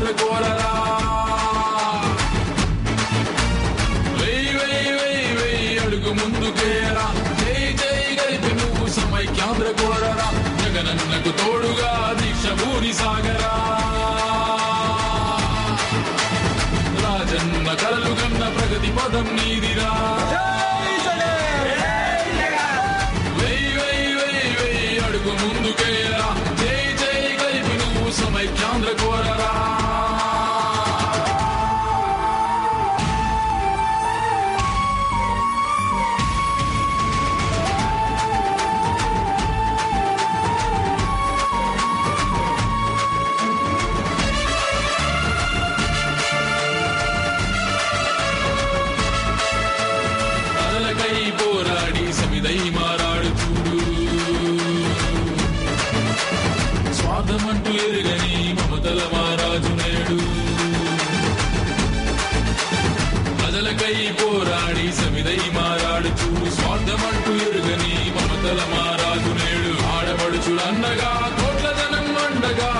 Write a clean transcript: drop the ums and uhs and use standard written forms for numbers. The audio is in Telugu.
సమైక్యాంధ్ర కోరరా వెయ్యి వెయ్యి వెయ్యి వెయ్యి అడుగు ముందుకేరా జై జై గరిపి నువ్వు సమైక్యాంధ్ర కోరరా జగనన్నకు తోడుగా దీక్ష భూరి సాగరా రాజన్న కలలు కన్న ప్రగతి పదం నీదిరా వెయ్యి వెయ్యి వెయ్యి వెయ్యి అడుగు ముందుకేరా జై జై గరిపి నువ్వు సమైక్యాంధ్ర కోరరా పోరాడి సమిదై మారాడు చూడు స్వార్థమంటూ ఎరుగని మమతల మారాజు నేడు ప్రజలకై పోరాడి సమిదై మారాడు చూడు స్వార్థమంటూ ఎరుగని మమతల మారాజు నేడు ఆడబడుచుడన్నగా కోట్ల జనం అండగా